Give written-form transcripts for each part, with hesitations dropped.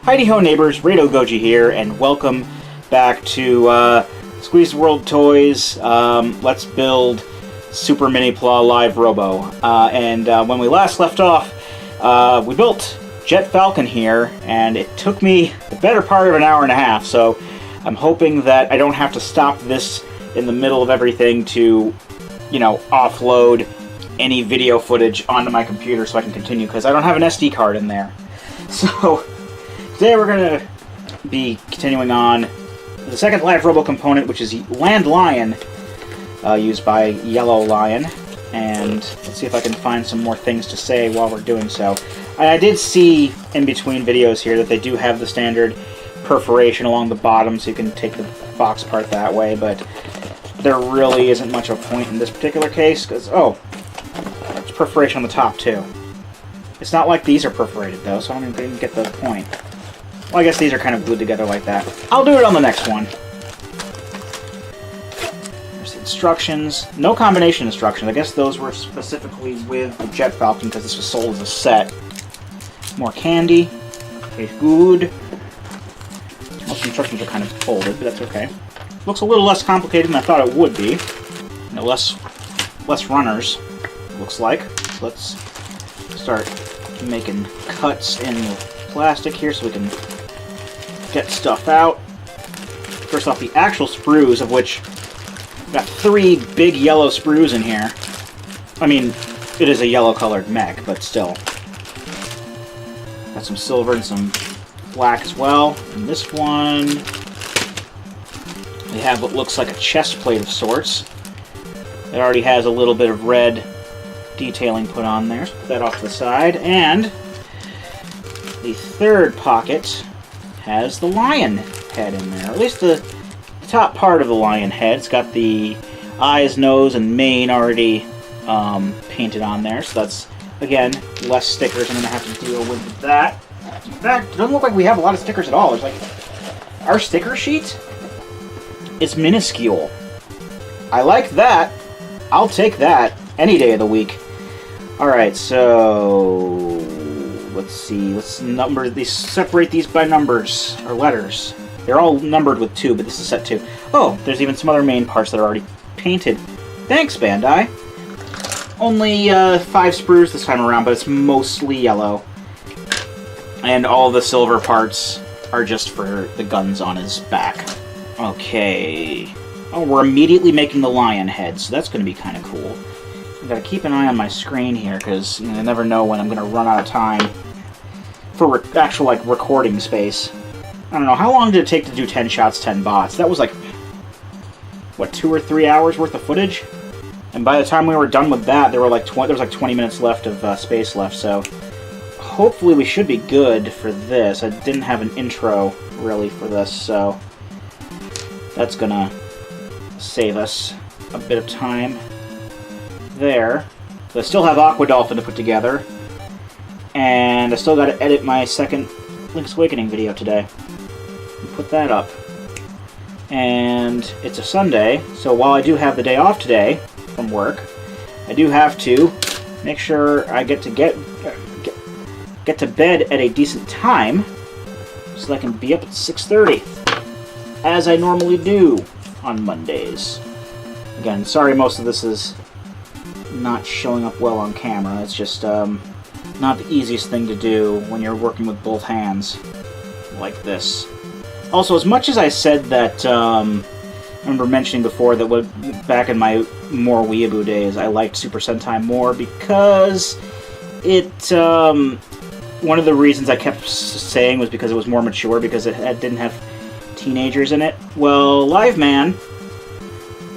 Heidi-ho neighbors, Rado Goji here, and welcome back to Squeeze World Toys. Let's build Super Minipla Live Robo. When we last left off, we built Jet Falcon here, and it took me the better part of an hour and a half, so I'm hoping that I don't have to stop this in the middle of everything to, you know, offload any video footage onto my computer so I can continue, because I don't have an SD card in there. So today we're going to be continuing on the second Live Robo component, which is Land Lion, used by Yellow Lion. And let's see if I can find some more things to say while we're doing so. I did see in between videos here that they do have the standard perforation along the bottom, so you can take the box apart that way, but there really isn't much of a point in this particular case, because, oh, there's perforation on the top too. It's not like these are perforated though, so I don't even get the point. Well, I guess these are kind of glued together like that. I'll do it on the next one. There's the instructions. No combination instructions. I guess those were specifically with the Jet Falcon because this was sold as a set. More candy. Okay, good. Most instructions are kind of folded, but that's okay. Looks a little less complicated than I thought it would be. You know, less runners, looks like. So let's start making cuts in the plastic here so we can get stuff out. First off, the actual sprues, of which I've got 3 big yellow sprues in here. I mean, it is a yellow-colored mech, but still. Got some silver and some black as well. And this one, we have what looks like a chest plate of sorts. It already has a little bit of red detailing put on there, so put that off to the side. And the third pocket has the lion head in there, or at least the top part of the lion head. It's got the eyes, nose, and mane already painted on there, so that's, again, less stickers I'm going to have to deal with that. In fact, it doesn't look like we have a lot of stickers at all. It's like, our sticker sheet is minuscule. I like that. I'll take that any day of the week. Alright, so let's see. Let's number these, separate these by numbers, or letters. They're all numbered with 2, but this is set 2. Oh, there's even some other main parts that are already painted. Thanks, Bandai. Only 5 sprues this time around, but it's mostly yellow. And all the silver parts are just for the guns on his back. Okay. Oh, we're immediately making the lion head, so that's going to be kind of cool. I've got to keep an eye on my screen here, because you never know when I'm going to run out of time for actual, like, recording space. I don't know, how long did it take to do 10 shots, 10 bots? That was like, what, 2 or 3 hours worth of footage? And by the time we were done with that, there was like 20 minutes left of space left, so hopefully we should be good for this. I didn't have an intro, really, for this, so that's gonna save us a bit of time there. So I still have Aqua Dolphin to put together, and I still got to edit my second Link's Awakening video today and put that up. And it's a Sunday, so while I do have the day off today from work, I do have to make sure I get to bed at a decent time so that I can be up at 6:30, as I normally do on Mondays. Again, sorry most of this is not showing up well on camera. It's just not the easiest thing to do when you're working with both hands like this. Also, as much as I said that, I remember mentioning before that back in my more weeaboo days, I liked Super Sentai more because it, one of the reasons I kept saying was because it was more mature, because it didn't have teenagers in it. Well, Liveman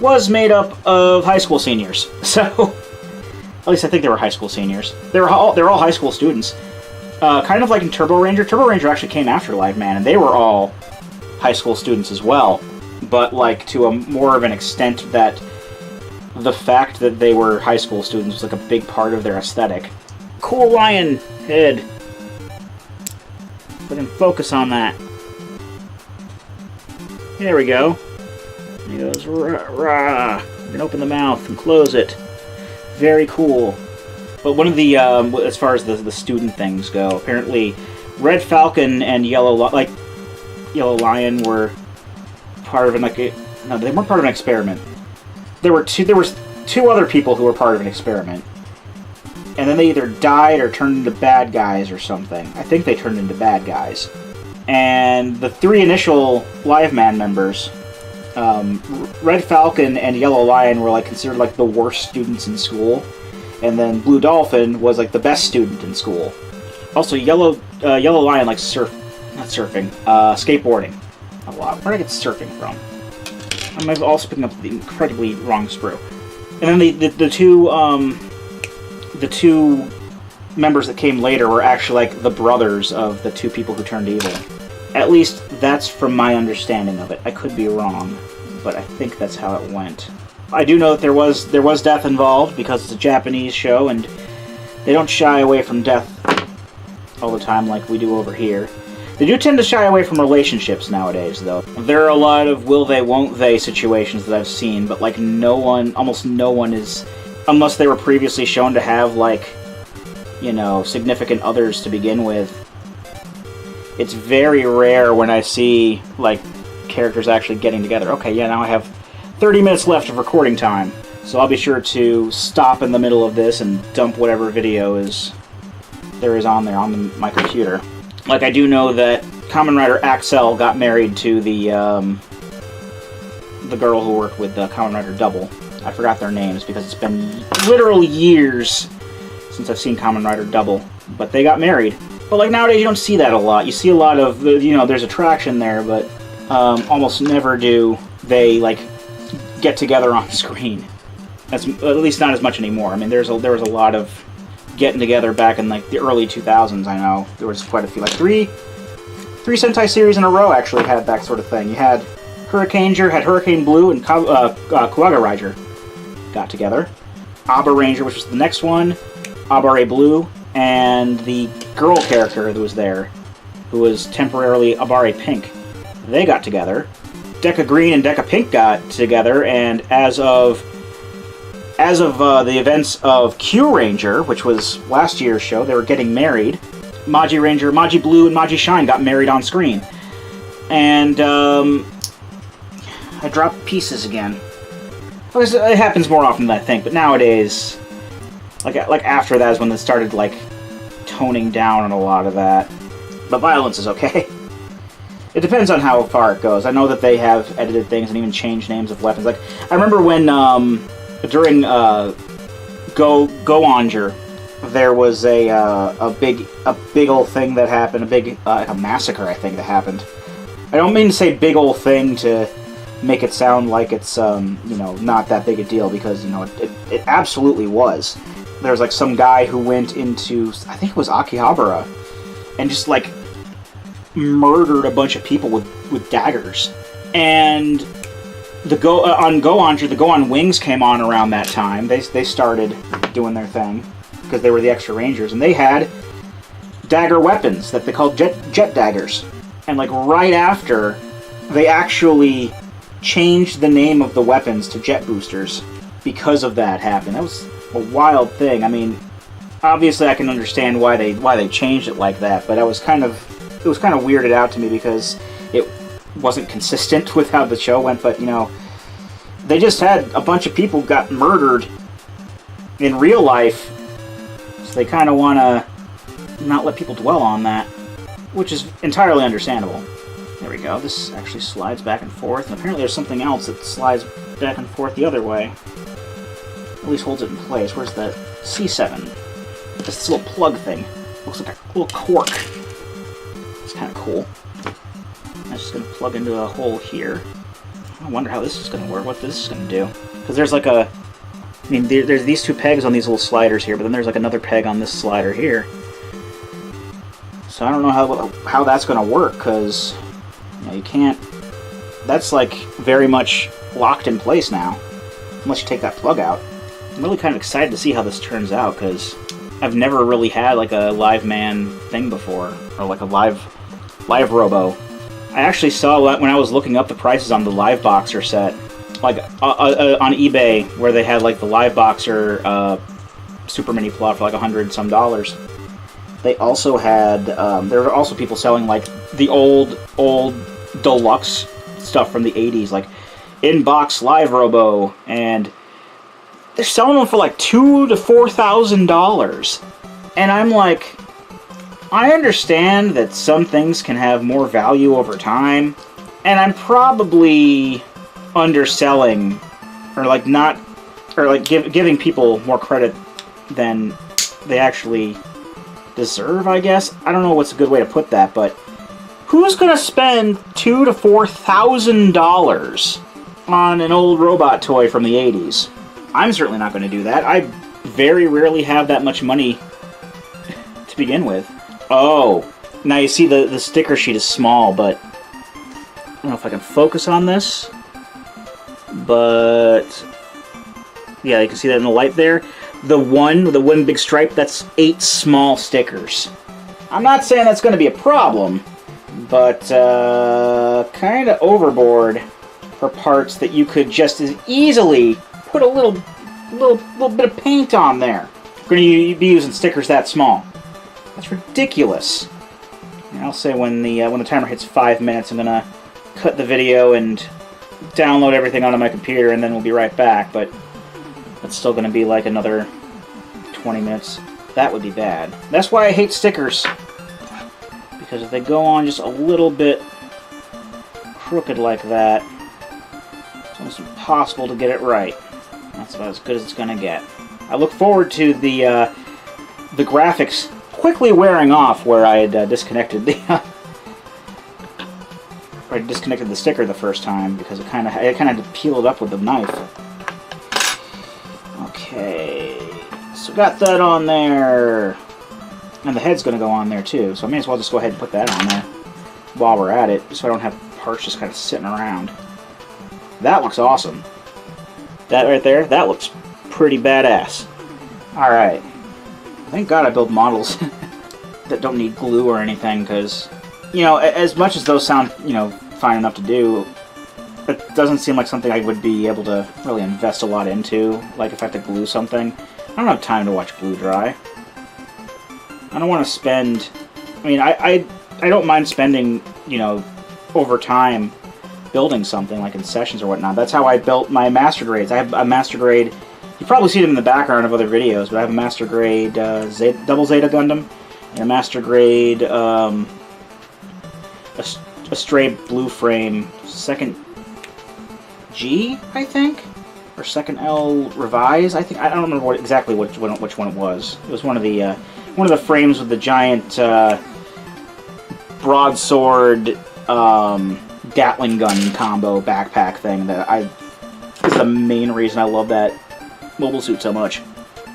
was made up of high school seniors, so at least I think they were high school seniors. They're all high school students. Kind of like in Turbo Ranger. Turbo Ranger actually came after Liveman, and they were all high school students as well, but like to a more of an extent that the fact that they were high school students was like a big part of their aesthetic. Cool lion head. If I can focus on that. There we go. He goes, rah, rah. You can open the mouth and close it. Very cool. But one of the, as far as the student things go, apparently Red Falcon and Yellow Lion were part of an no, they weren't part of an experiment. There was two other people who were part of an experiment, and then they either died or turned into bad guys or something. I think they turned into bad guys. And the three initial Liveman members, Red Falcon and Yellow Lion, were like considered like the worst students in school, and then Blue Dolphin was like the best student in school. Also, Yellow Lion likes skateboarding a lot. Where did I get surfing from? I'm also picking up the incredibly wrong sprue. And then the two members that came later were actually like the brothers of the two people who turned evil. At least that's from my understanding of it. I could be wrong, but I think that's how it went. I do know that there was death involved because it's a Japanese show and they don't shy away from death all the time like we do over here. They do tend to shy away from relationships nowadays, though. There are a lot of will they, won't they situations that I've seen, but like almost no one is, unless they were previously shown to have like, you know, significant others to begin with. It's very rare when I see like characters actually getting together. Okay, yeah, now I have 30 minutes left of recording time, so I'll be sure to stop in the middle of this and dump whatever video there is on there on my computer. Like, I do know that Kamen Rider Axel got married to the girl who worked with Kamen Rider Double. I forgot their names because it's been literal years since I've seen Kamen Rider Double. But they got married. But, like, nowadays you don't see that a lot. You see a lot of, you know, there's attraction there, but almost never do they, like, get together on screen. At least not as much anymore. I mean, there was a lot of getting together back in like the early 2000s. I know there was quite a few, like three Sentai series in a row actually had that sort of thing. You had Hurricane Blue and Kuwaga Ranger got together. Abba Ranger, which was the next one, Abare Blue, and the girl character that was there, who was temporarily Abare Pink. They got together. Deca Green and Deca Pink got together, and as of the events of Q Ranger, which was last year's show, they were getting married. Maji Ranger, Maji Blue, and Maji Shine got married on screen. And, I dropped pieces again. It happens more often than I think, but nowadays, like after that is when they started, like, toning down on a lot of that. But violence is okay. It depends on how far it goes. I know that they have edited things and even changed names of weapons. Like, I remember when, during Go-Onger, there was a big old thing that happened, a massacre, I think, that happened. I don't mean to say big old thing to make it sound like it's you know, not that big a deal, because, you know, it absolutely was. There was like some guy who went into, I think it was Akihabara, and just like murdered a bunch of people with daggers. And on Go-Onger, the Go-On Wings came on around that time. They started doing their thing because they were the extra rangers, and they had dagger weapons that they called jet daggers. And like right after, they actually changed the name of the weapons to jet boosters because of that happened. That was a wild thing. I mean, obviously I can understand why they changed it like that, but it was kind of weirded out to me because it wasn't consistent with how the show went. But, you know, they just had a bunch of people got murdered in real life, so they kind of want to not let people dwell on that, which is entirely understandable. There we go. This actually slides back and forth, and apparently there's something else that slides back and forth the other way. At least holds it in place. Where's that? C7. This little plug thing. Looks like a little cork. It's kind of cool. I'm just going to plug into a hole here. I wonder how this is going to work, what this is going to do. Because there's like I mean, there's these two pegs on these little sliders here, but then there's like another peg on this slider here. So I don't know how that's going to work, because you can't... That's like very much locked in place now, unless you take that plug out. I'm really kind of excited to see how this turns out, because I've never really had like a Liveman thing before, or like a live Robo. I actually saw when I was looking up the prices on the Live Boxer set, like on eBay, where they had like the Live Boxer Super Minipla for like $100 some. They also had, there were also people selling, like, the old deluxe stuff from the 80s, like, in-box live Robo, and they're selling them for, like, $2,000 to $4,000. And I'm like, I understand that some things can have more value over time, and I'm probably underselling, or, like, not, or, like, giving people more credit than they actually deserve, I guess. I don't know what's a good way to put that, but who's gonna spend $2,000 to $4,000 on an old robot toy from the 80s? I'm certainly not going to do that. I very rarely have that much money to begin with. Oh, now you see the sticker sheet is small, but I don't know if I can focus on this, but yeah, you can see that in the light there. The one big stripe, that's 8 small stickers. I'm not saying that's going to be a problem, but kind of overboard for parts that you could just as easily put a little bit of paint on there. You're going to be using stickers that small. That's ridiculous. And I'll say when the timer hits 5 minutes, I'm going to cut the video and download everything onto my computer, and then we'll be right back, but it's still going to be like another 20 minutes. That would be bad. That's why I hate stickers. Because if they go on just a little bit crooked like that, it's almost impossible to get it right. That's about as good as it's going to get. I look forward to the graphics quickly wearing off where I had disconnected the sticker the first time, because it kind of had to peel it up with the knife. Okay, so got that on there, and the head's going to go on there too, so I may as well just go ahead and put that on there while we're at it, so I don't have parts just kind of sitting around. That looks awesome. That right there, that looks pretty badass. Alright, thank God I build models that don't need glue or anything, because, you know, as much as those sound, you know, fine enough to do, it doesn't seem like something I would be able to really invest a lot into. Like if I have to glue something, I don't have time to watch glue dry. I don't want to spend, I mean, I don't mind spending, you know, over time building something, like in sessions or whatnot. That's how I built my master grades. I have a master grade, you probably see them in the background of other videos, but I have a master grade double Zeta Gundam, and a master grade a stray blue frame second G, I think, or second L revise. I think, I don't remember exactly which one it was. It was one of the frames with the giant broadsword Gatling gun combo backpack thing that is the main reason I love that mobile suit so much.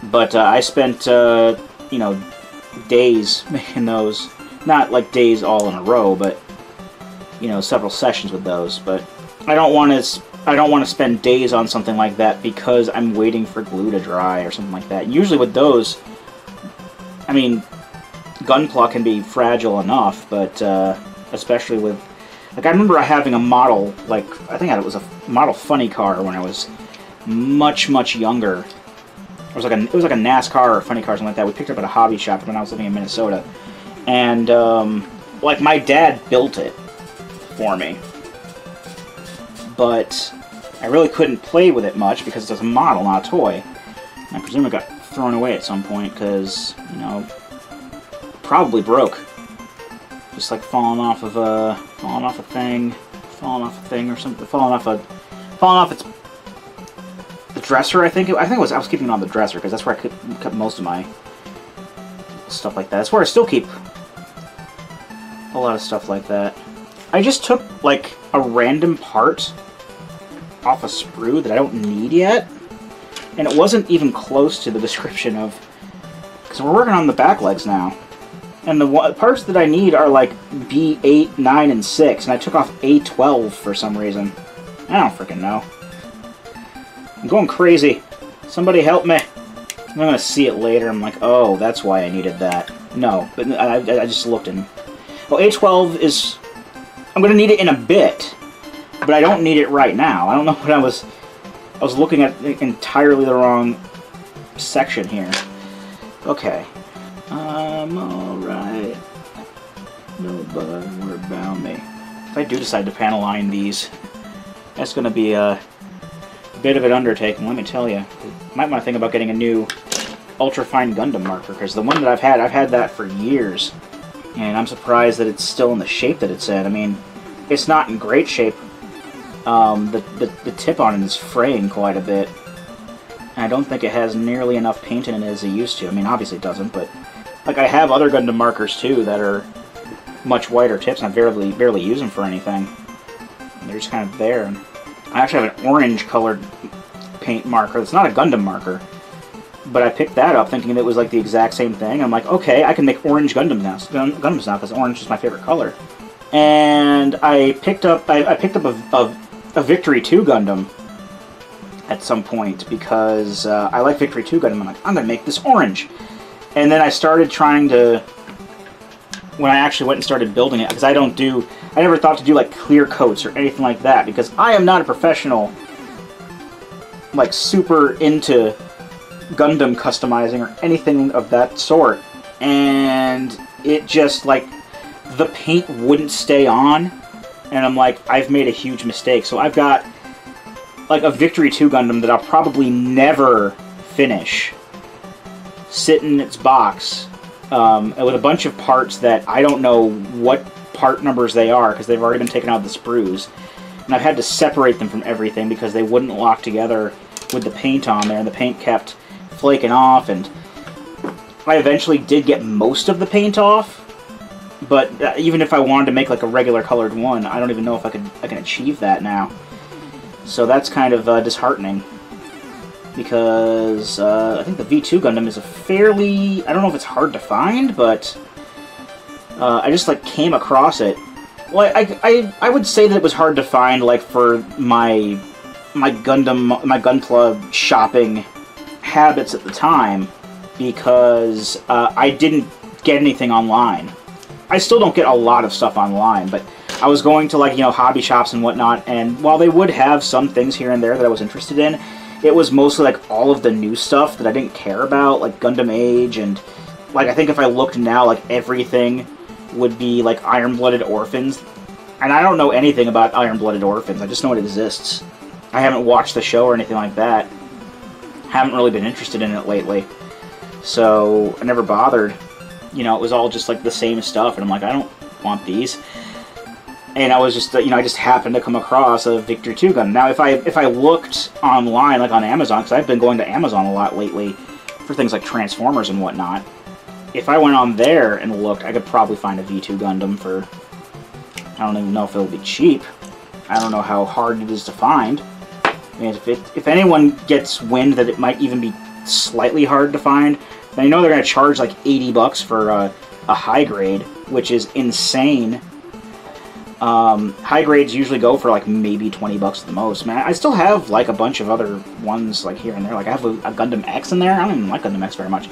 But I spent you know, days making those, not like days all in a row, but you know, several sessions with those. But I don't want to spend days on something like that because I'm waiting for glue to dry or something like that. Usually with those, I mean, Gunpla can be fragile enough, but especially with, like, I remember having a model, like, I think it was a model funny car when I was much younger. It was like a NASCAR or funny car, something like that. We picked up at a hobby shop when I was living in Minnesota, and like, my dad built it for me, but I really couldn't play with it much because it's a model, not a toy. And I presume it got thrown away at some point because, you know, probably broke. Just like falling off a thing or something, falling off the dresser. I think I was keeping it on the dresser because that's where I kept most of my stuff like that. That's where I still keep a lot of stuff like that. I just took like a random part off a sprue that I don't need yet, and it wasn't even close to the description of, because we're working on the back legs now. And the parts that I need are like B8, 9, and 6, and I took off A12 for some reason. I don't freaking know. I'm going crazy. Somebody help me. I'm going to see it later. I'm like, oh, that's why I needed that. No, but I just looked and... Well, A12 is... I'm going to need it in a bit, but I don't need it right now. I don't know what I was looking at entirely the wrong section here. Okay. Alright. bud, what about me? If I do decide to panel line these, that's going to be a bit of an undertaking, let me tell you. You might want to think about getting a new ultra-fine Gundam marker, because the one that I've had that for years. And I'm surprised that it's still in the shape that it's in. I mean, it's not in great shape. The tip on it is fraying quite a bit. And I don't think it has nearly enough paint in it as it used to. I mean, obviously it doesn't, but... Like, I have other Gundam markers, too, that are much wider tips, and I barely use them for anything. And they're just kind of there. And I actually have an orange-colored paint marker. It's not a Gundam marker. But I picked that up thinking it was like the exact same thing. I'm like, okay, I can make orange Gundams now because orange is my favorite color. And I picked up a Victory 2 Gundam at some point because I like Victory 2 Gundam. I'm like, I'm gonna make this orange. And then I started trying to, when I actually went and started building it, because I never thought to do like clear coats or anything like that because I am not a professional, like super into Gundam customizing or anything of that sort, and it just, like, the paint wouldn't stay on, and I'm like, I've made a huge mistake. So I've got, like, a Victory 2 Gundam that I'll probably never finish, sit in its box, with a bunch of parts that I don't know what part numbers they are, because they've already been taken out of the sprues, and I've had to separate them from everything because they wouldn't lock together with the paint on there, and the paint kept flaking off, and I eventually did get most of the paint off, but even if I wanted to make like a regular colored one, I don't even know if I can achieve that now. So that's kind of disheartening, because I think the V2 Gundam is a fairly, I don't know if it's hard to find, but I just like came across it. Well, I would say that it was hard to find, like, for my Gunpla shopping habits at the time, because I didn't get anything online. I still don't get a lot of stuff online, but I was going to, like, you know, hobby shops and whatnot, and while they would have some things here and there that I was interested in, it was mostly, like, all of the new stuff that I didn't care about, like Gundam Age, and, like, I think if I looked now, like, everything would be, like, Iron-Blooded Orphans, and I don't know anything about Iron-Blooded Orphans, I just know it exists. I haven't watched the show or anything like that. Haven't really been interested in it lately, so I never bothered. You know, it was all just like the same stuff, and I'm like, I don't want these. And I was just, you know, I just happened to come across a Victory 2 Gundam. Now, if I looked online, like on Amazon, because I've been going to Amazon a lot lately for things like Transformers and whatnot, if I went on there and looked, I could probably find a V2 Gundam for, I don't even know if it'll be cheap. I don't know how hard it is to find. I mean, if anyone gets wind that it might even be slightly hard to find, then I know they're going to charge like $80 for a high grade, which is insane. High grades usually go for like maybe $20 at the most. Man, I still have like a bunch of other ones like here and there. Like I have a Gundam X in there. I don't even like Gundam X very much.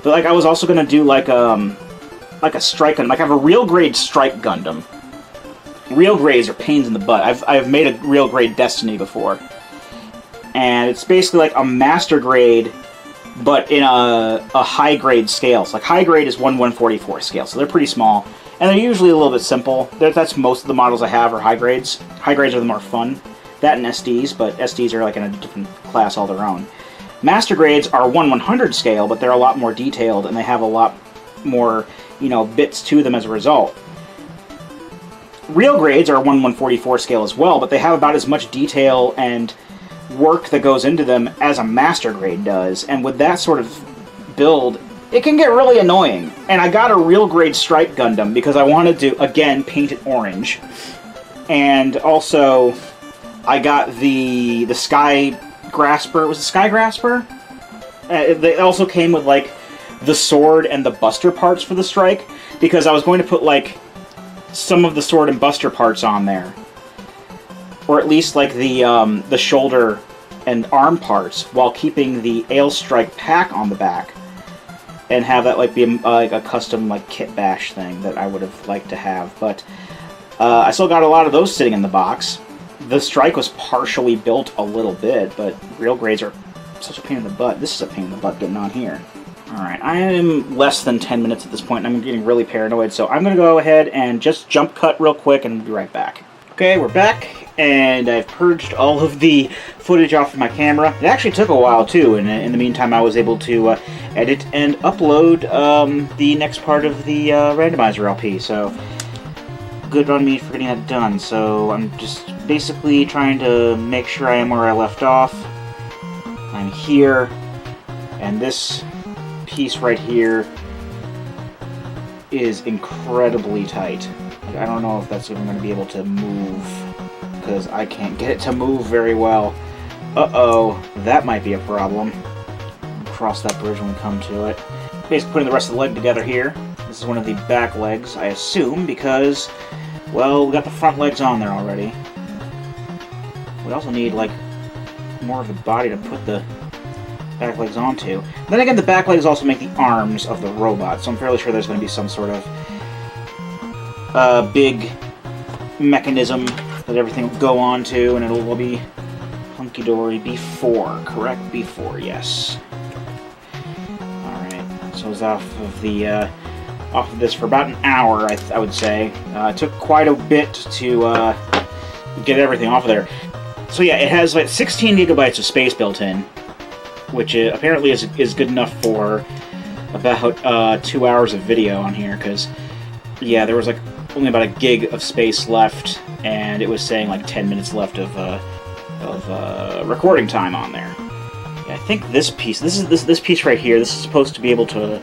But like I was also going to do like a strike Gundam. Like I have a real grade strike Gundam. Real grades are pains in the butt. I've made a real grade Destiny before. And it's basically like a master grade, but in a high grade scale. So like high grade is 1/144 scale, so they're pretty small. And they're usually a little bit simple. That's most of the models I have are high grades. High grades are the more fun. That and SDs, but SDs are like in a different class all their own. Master grades are 1/100 scale, but they're a lot more detailed, and they have a lot more, you know, bits to them as a result. Real grades are 1/144 scale as well, but they have about as much detail and work that goes into them as a master grade does, and with that sort of build, it can get really annoying. And I got a real grade Strike Gundam because I wanted to, again, paint it orange. And also, I got the Sky Grasper. Was it Sky Grasper? They also came with, like, the sword and the buster parts for the Strike, because I was going to put, like, some of the sword and buster parts on there. Or at least, like, the shoulder and arm parts, while keeping the Ale Strike pack on the back. And have that, like, be like a custom, like, kit bash thing that I would have liked to have. But I still got a lot of those sitting in the box. The Strike was partially built a little bit, but real grades are such a pain in the butt. This is a pain in the butt getting on here. Alright, I am less than 10 minutes at this point, and I'm getting really paranoid, so I'm going to go ahead and just jump cut real quick and be right back. Okay, we're back, and I've purged all of the footage off of my camera. It actually took a while, too, and in the meantime I was able to edit and upload the next part of the randomizer LP, so good on me for getting that done. So I'm just basically trying to make sure I am where I left off. I'm here, and this piece right here is incredibly tight. Like, I don't know if that's even going to be able to move, because I can't get it to move very well. Uh-oh, that might be a problem. We'll cross that bridge when we come to it. Basically putting the rest of the leg together here. This is one of the back legs, I assume, because, well, we got the front legs on there already. We also need, like, more of the body to put the back legs onto. Then again, the back legs also make the arms of the robot, so I'm fairly sure there's going to be some sort of big mechanism that everything will go onto, and it'll be hunky-dory. B4, correct? B4, yes. Alright, so I was off of this for about an hour, I would say. It took quite a bit to get everything off of there. So yeah, it has like 16 gigabytes of space built in, which apparently is good enough for about 2 hours of video on here, because, yeah, there was like only about a gig of space left, and it was saying like 10 minutes left of recording time on there. Yeah, I think this piece piece right here, this is supposed to be able to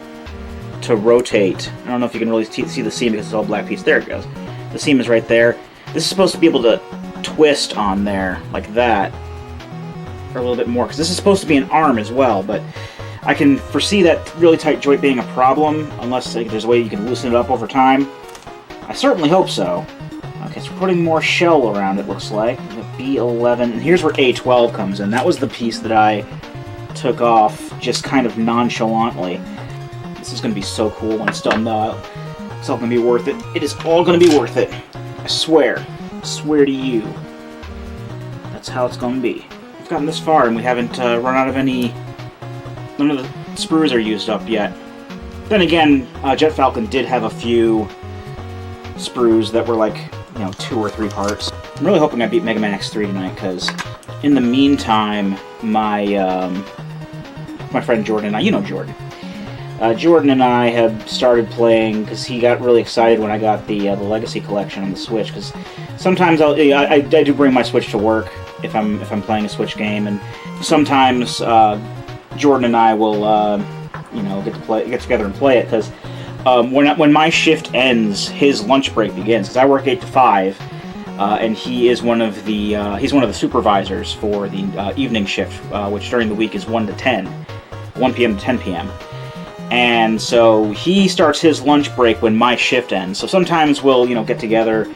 rotate. I don't know if you can really see the seam because it's all black piece. There it goes. The seam is right there. This is supposed to be able to twist on there like that, or a little bit more, because this is supposed to be an arm as well, but I can foresee that really tight joint being a problem unless there's a way you can loosen it up over time. I certainly hope so. Okay, so we're putting more shell around, it looks like. B11, and here's where A12 comes in. That was the piece that I took off just kind of nonchalantly. This is going to be so cool when it's done, though. It's all going to be worth it. It is all going to be worth it. I swear. I swear to you. That's how it's going to be. We've gotten this far, and we haven't run out of any... None of the sprues are used up yet. Then again, Jet Falcon did have a few sprues that were like, 2 or 3 parts. I'm really hoping I beat Mega Man X3 tonight, because in the meantime, my friend Jordan and I, Jordan. Jordan and I have started playing, because he got really excited when I got the Legacy Collection on the Switch, because sometimes I do bring my Switch to work if I'm playing a Switch game, and sometimes Jordan and I will get together and play it, because when my shift ends, his lunch break begins, because I work 8 to 5, and he is one of the supervisors for the evening shift, which during the week is 1 p.m. to 10 p.m. And so he starts his lunch break when my shift ends. So sometimes we'll get together,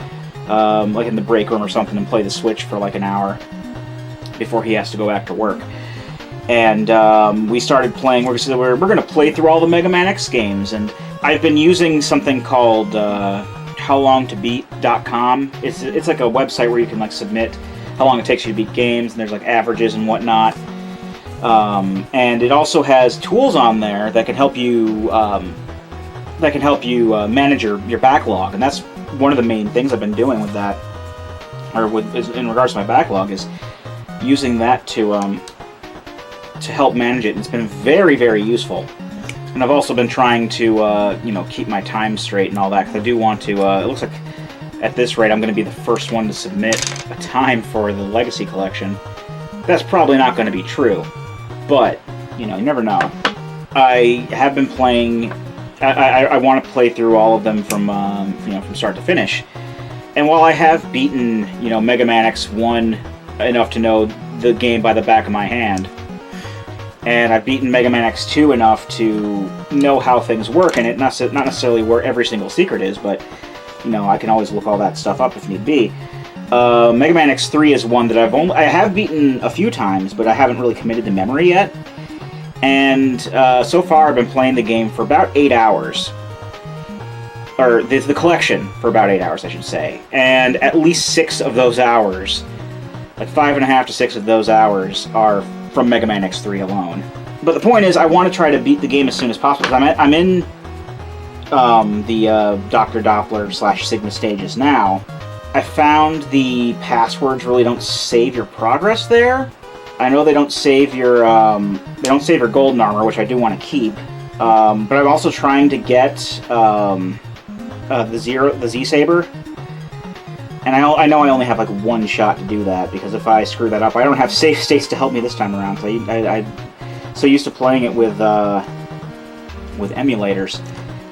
like in the break room or something, and play the Switch for like an hour before he has to go back to work. And we started playing. We're going to play through all the Mega Man X games, and I've been using something called howlongtobeat.com. It's like a website where you can like submit how long it takes you to beat games, and there's like averages and whatnot. And it also has tools on there that can help you manage your backlog, and that's one of the main things I've been doing with that, in regards to my backlog, is using that to help manage it. And it's been very, very useful. And I've also been trying to keep my time straight and all that, because I do want to. It looks like at this rate I'm going to be the first one to submit a time for the Legacy Collection. That's probably not going to be true. But, you never know. I have been playing... I want to play through all of them from start to finish. And while I have beaten, Mega Man X1 enough to know the game by the back of my hand, and I've beaten Mega Man X2 enough to know how things work, and not necessarily where every single secret is, but, I can always look all that stuff up if need be. Mega Man X3 is one that I have beaten a few times, but I haven't really committed to memory yet. And so far I've been playing the game for about 8 hours. Or the collection for about 8 hours, I should say. And at least 6 of those hours, like 5.5 to 6 of those hours, are from Mega Man X3 alone. But the point is, I want to try to beat the game as soon as possible. I'm in the Dr. Doppler / Sigma stages now. I found the passwords really don't save your progress there. I know they don't save your golden armor, which I do want to keep. But I'm also trying to get the Z-Saber. And I know I only have like one shot to do that, because if I screw that up, I don't have save states to help me this time around. So I'm so used to playing it with emulators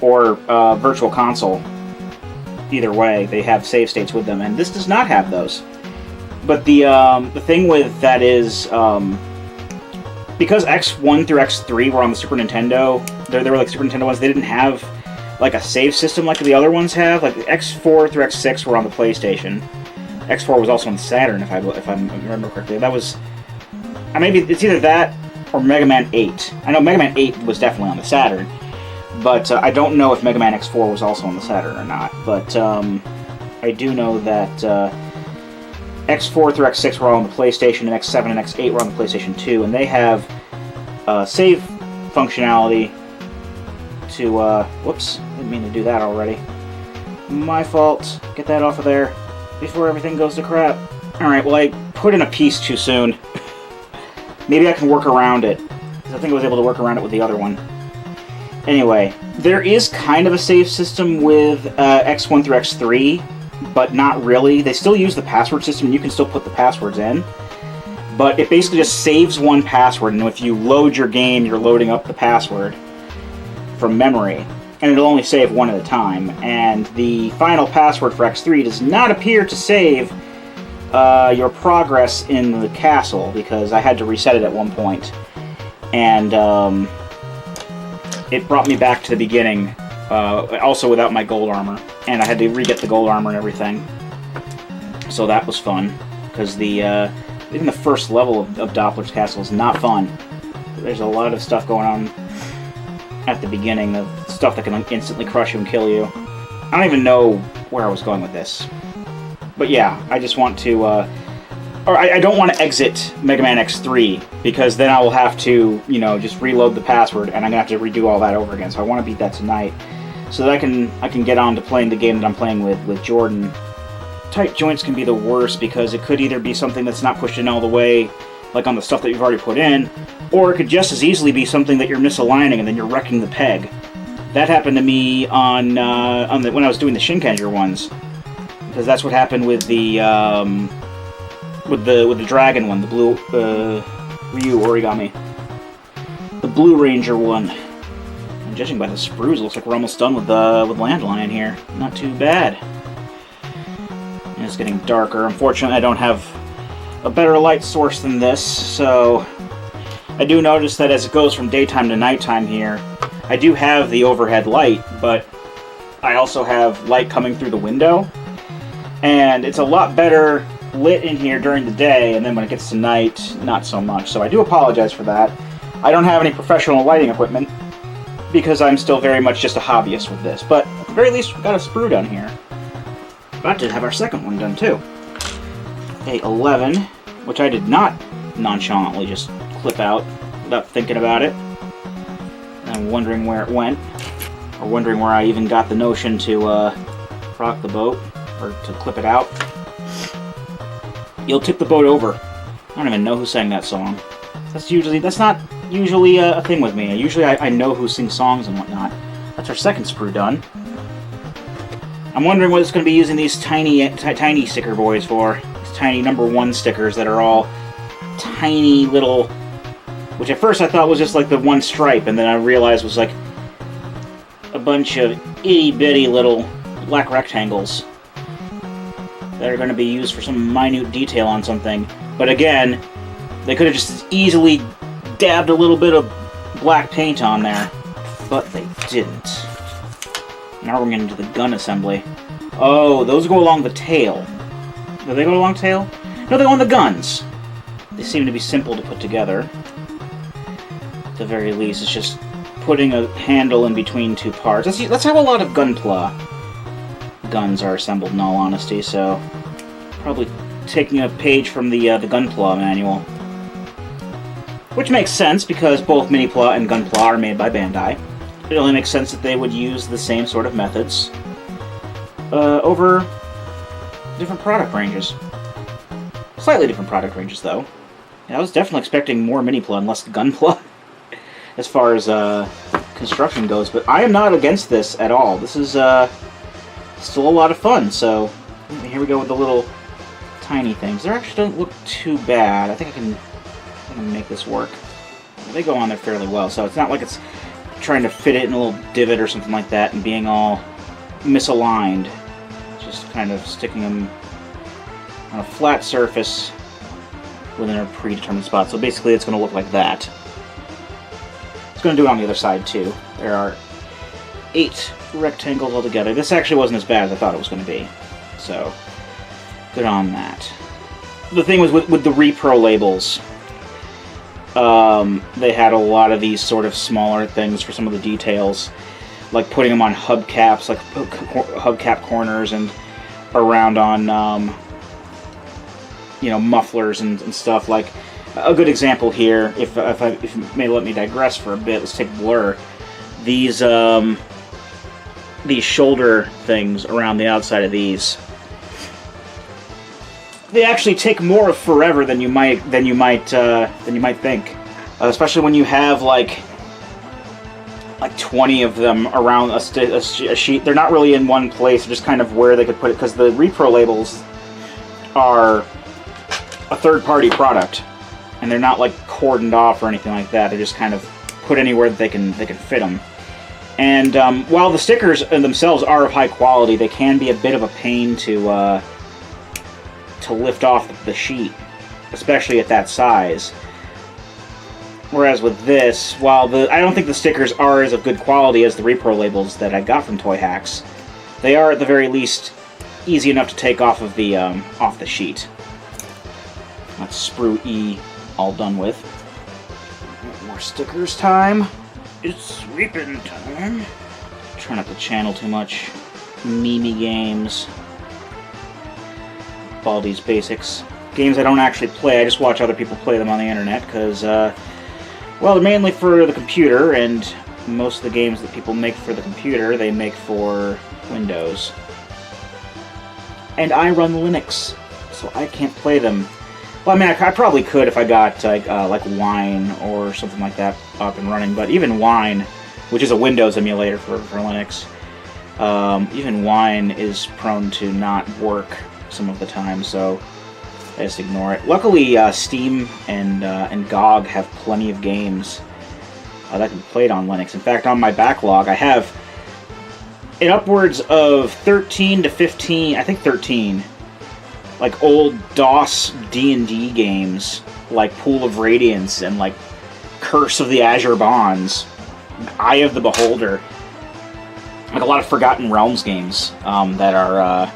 or Virtual Console. Either way, they have save states with them, and this does not have those. But the thing with that is, because X1 through X3 were on the Super Nintendo, they were like Super Nintendo ones, they didn't have like a save system like the other ones have. Like X4 through X6 were on the PlayStation. X4 was also on the Saturn, if I remember correctly. That was, maybe it's either that or Mega Man 8. I know Mega Man 8 was definitely on the Saturn, but I don't know if Mega Man X4 was also on the Saturn or not. But I do know that X4 through X6 were all on the PlayStation, and X7 and X8 were on the PlayStation 2, and they have save functionality to, whoops, didn't mean to do that already. My fault. Get that off of there before everything goes to crap. Alright, well, I put in a piece too soon. Maybe I can work around it, because I think I was able to work around it with the other one. Anyway, there is kind of a save system with X1 through X3, but not really. They still use the password system, and you can still put the passwords in. But it basically just saves one password, and if you load your game, you're loading up the password from memory, and it'll only save one at a time. And the final password for X3 does not appear to save your progress in the castle, because I had to reset it at one point, and it brought me back to the beginning, also without my gold armor, and I had to re-get the gold armor and everything. So that was fun, because even the first level of Doppler's castle is not fun. There's a lot of stuff going on at the beginning, the stuff that can instantly crush you and kill you. I don't even know where I was going with this. But yeah, I just want to, or I don't want to exit Mega Man X3, because then I will have to, just reload the password, and I'm going to have to redo all that over again. So I want to beat that tonight, so that I can get on to playing the game that I'm playing with Jordan. Tight joints can be the worst, because it could either be something that's not pushed in all the way, like on the stuff that you've already put in, or it could just as easily be something that you're misaligning and then you're wrecking the peg. That happened to me when I was doing the Shinkenger ones, because that's what happened with the dragon one, the blue Ryu Origami, the Blue Ranger one. And judging by the sprues, it looks like we're almost done with Landline here. Not too bad. And it's getting darker. Unfortunately, I don't have a better light source than this, so I do notice that as it goes from daytime to nighttime here, I do have the overhead light, but I also have light coming through the window, and it's a lot better lit in here during the day, and then when it gets to night, not so much. So I do apologize for that. I don't have any professional lighting equipment, because I'm still very much just a hobbyist with this, but at the very least, we've got a sprue done here. About to have our second one done too. A 11, which I did not nonchalantly just clip out without thinking about it. I'm wondering where it went, or wondering where I even got the notion to rock the boat, or to clip it out. You'll tip the boat over. I don't even know who sang that song. That's not usually a thing with me. Usually I know who sings songs and whatnot. That's our second sprue done. I'm wondering what it's going to be using these tiny sticker boys for. These tiny #1 stickers that are all tiny little, which at first I thought was just like the one stripe, and then I realized was like a bunch of itty-bitty little black rectangles that are going to be used for some minute detail on something. But again, they could have just as easily dabbed a little bit of black paint on there, but they didn't. Now we're getting into the gun assembly. Oh, those go along the tail. Do they go along the tail? No, they go on the guns. They seem to be simple to put together. At the very least, it's just putting a handle in between two parts. That's how a lot of Gunpla guns are assembled, in all honesty, so probably taking a page from the Gunpla manual. Which makes sense, because both Minipla and Gunpla are made by Bandai. It only makes sense that they would use the same sort of methods over different product ranges. Slightly different product ranges, though. I was definitely expecting more Minipla and less Gunpla as far as construction goes, but I am not against this at all. This is still a lot of fun, so here we go with the little tiny things. They actually don't look too bad. I think I can make this work. They go on there fairly well, so it's not like it's trying to fit it in a little divot or something like that and being all misaligned. Just kind of sticking them on a flat surface within a predetermined spot. So basically it's going to look like that. It's going to do it on the other side too. There are 8 rectangles altogether. This actually wasn't as bad as I thought it was going to be. So, good on that. The thing was with the repro labels, they had a lot of these sort of smaller things for some of the details, like putting them on hubcaps, like hubcap corners, and around on you know, mufflers and stuff. Like a good example here, if you may let me digress for a bit, let's take Blur. These shoulder things around the outside of these, they actually take more of forever than you might think. Especially when you have like 20 of them around a sheet. They're not really in one place, just kind of where they could put it, because the repro labels are a third-party product, and they're not like cordoned off or anything like that. They're just kind of put anywhere that they can fit them. And while the stickers themselves are of high quality, they can be a bit of a pain to lift off the sheet, especially at that size. Whereas with this, while I don't think the stickers are as of good quality as the repro labels that I got from Toy Hacks, they are at the very least easy enough to take off of the sheet. That's Sprue E all done with. More stickers time. It's sweeping time. Try not to channel too much. Mimi games. Baldi's Basics. Games I don't actually play, I just watch other people play them on the internet, because, well, they're mainly for the computer, and most of the games that people make for the computer, they make for Windows. And I run Linux, so I can't play them. Well, I mean, I probably could if I got, like Wine or something like that up and running, but even Wine, which is a Windows emulator for Linux, even Wine is prone to not work some of the time, so I just ignore it. Luckily, Steam and GOG have plenty of games that can be played on Linux. In fact, on my backlog, I have in upwards of 13 to 15, I think 13, like old DOS D&D games, like Pool of Radiance and like Curse of the Azure Bonds, Eye of the Beholder, like a lot of Forgotten Realms games that are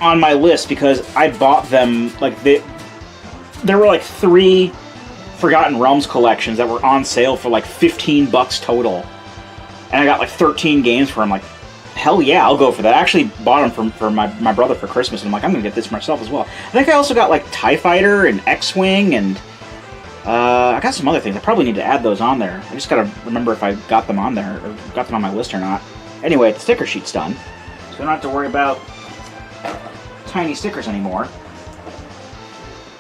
on my list, because I bought them, like there were like 3 Forgotten Realms collections that were on sale for like $15 total, and I got like 13 games for them. Like, hell yeah, I'll go for that. I actually bought them for my brother for Christmas, and I'm like, I'm gonna get this for myself as well. I think I also got like TIE Fighter and X-Wing, and I got some other things. I probably need to add those on there. I just gotta remember if I got them on there, or got them on my list or not. Anyway, the sticker sheet's done, so I don't have to worry about tiny stickers anymore.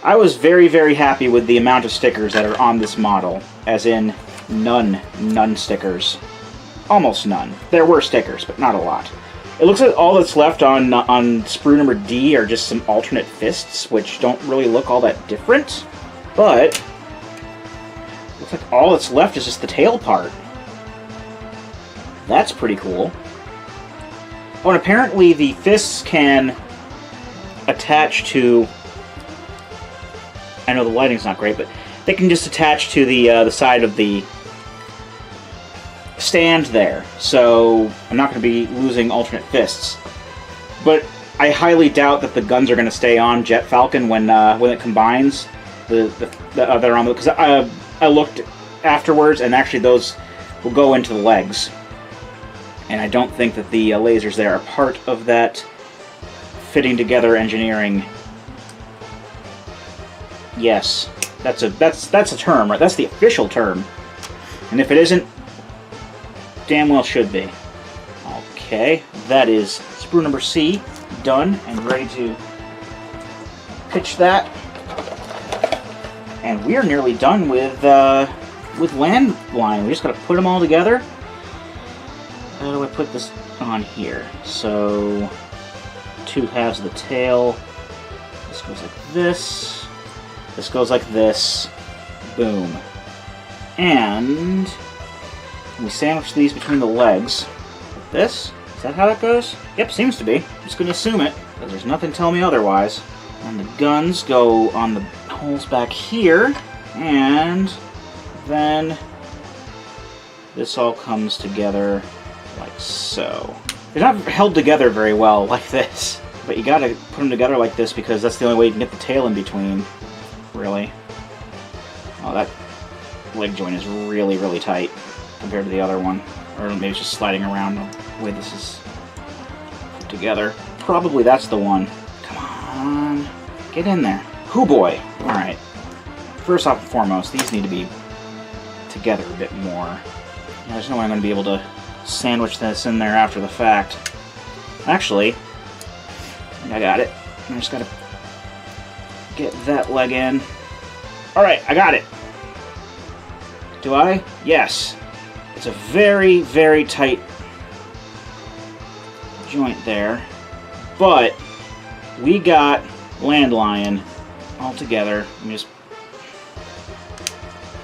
I was very, very happy with the amount of stickers that are on this model, as in none stickers. Almost none. There were stickers, but not a lot. It looks like all that's left on sprue number D are just some alternate fists, which don't really look all that different, but looks like all that's left is just the tail part. That's pretty cool. Oh, and apparently the fists can attach to, I know the lighting's not great, but they can just attach to the side of the stand there, so I'm not going to be losing alternate fists. But I highly doubt that the guns are going to stay on Jet Falcon when it combines that are on, because I looked afterwards, and actually those will go into the legs, and I don't think that the lasers there are part of that fitting together engineering. Yes, That's a term, right? That's the official term. And if it isn't, damn well should be. Okay, that is sprue number C done and ready to pitch that. And we are nearly done with Landline. We just gotta put them all together. How do I put this on here? So, 2 halves of the tail. This goes like this. This goes like this. Boom. And we sandwich these between the legs. Like this. Is that how that goes? Yep, seems to be. I'm just gonna assume it, because there's nothing telling me otherwise. And the guns go on the holes back here, and then this all comes together like so. They're not held together very well like this, but you gotta put them together like this because that's the only way you can get the tail in between, really. Oh, that leg joint is really, really tight compared to the other one. Or maybe it's just sliding around the way this is put together. Probably that's the one. Come on, get in there. Hoo boy. Alright. First off and foremost, these need to be together a bit more. Yeah, there's no way I'm going to be able to sandwich this in there after the fact. Actually, I think I got it. I just got to get that leg in. Alright, I got it. Do I? Yes. It's a very, very tight joint there. But we got Landline all together. Let me just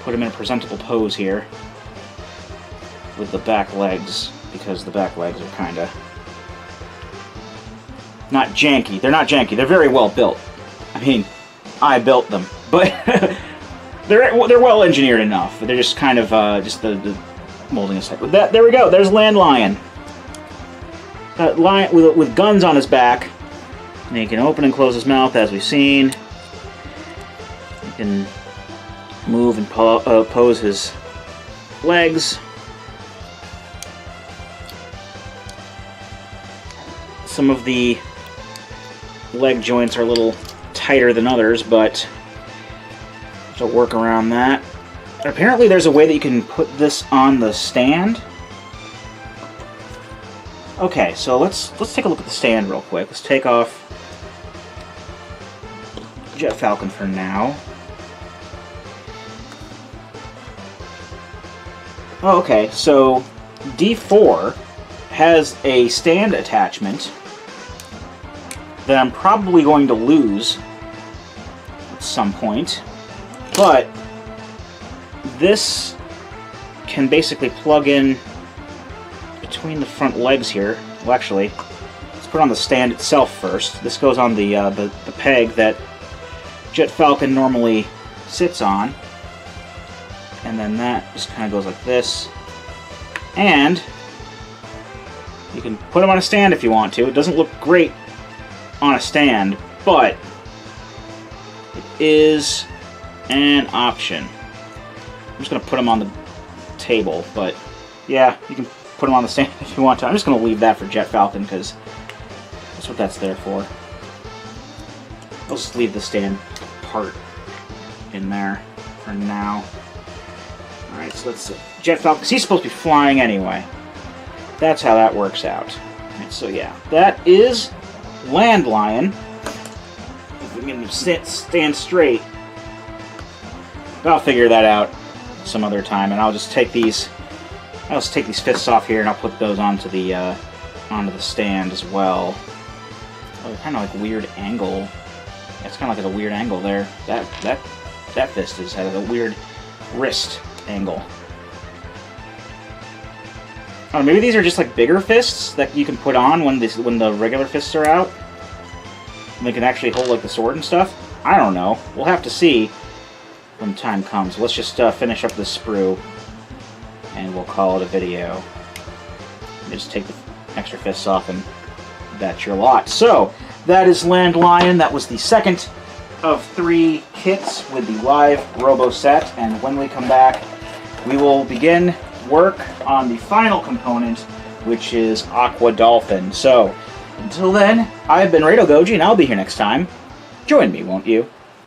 put him in a presentable pose here with the back legs, because the back legs are kind of not janky. They're not janky. They're very well built. I mean, I built them, but they're well engineered enough. They're just kind of just the molding aside. With that, there we go. There's Landline. Lion with guns on his back. And he can open and close his mouth, as we've seen. He can move and pose his legs. Some of the leg joints are a little tighter than others, but to work around that. Apparently there's a way that you can put this on the stand. Okay, so let's take a look at the stand real quick. Let's take off Jet Falcon for now. Oh, okay, so D4 has a stand attachment that I'm probably going to lose at some point, but this can basically plug in between the front legs here. Well, actually, let's put it on the stand itself first. This goes on the peg that Jet Falcon normally sits on, and then that just kind of goes like this. And you can put them on a stand if you want to. It doesn't look great on a stand, but it is an option. I'm just going to put them on the table, but yeah, you can put them on the stand if you want to. I'm just going to leave that for Jet Falcon because that's what that's there for. I'll just leave the stand part in there for now. Alright, so let's see. Jet Falcon, because he's supposed to be flying anyway. That's how that works out. Right, so yeah, that is Landline. If we can stand straight. But I'll figure that out some other time, and I'll just take these fists off here, and I'll put those onto the stand as well. Oh, kind of like a weird angle. It's kind of like a weird angle there. That fist is at a weird wrist angle. Oh, maybe these are just like bigger fists that you can put on when the regular fists are out. And they can actually hold like the sword and stuff. I don't know. We'll have to see when time comes. Let's just finish up this sprue, and we'll call it a video. Just take the extra fists off, and that's your lot. So that is Landline. That was the second of 3 kits with the live Robo set, and when we come back, we will begin work on the final component, which is Aqua Dolphin. So until then, I've been Rado Goji, and I'll be here next time. Join me, won't you?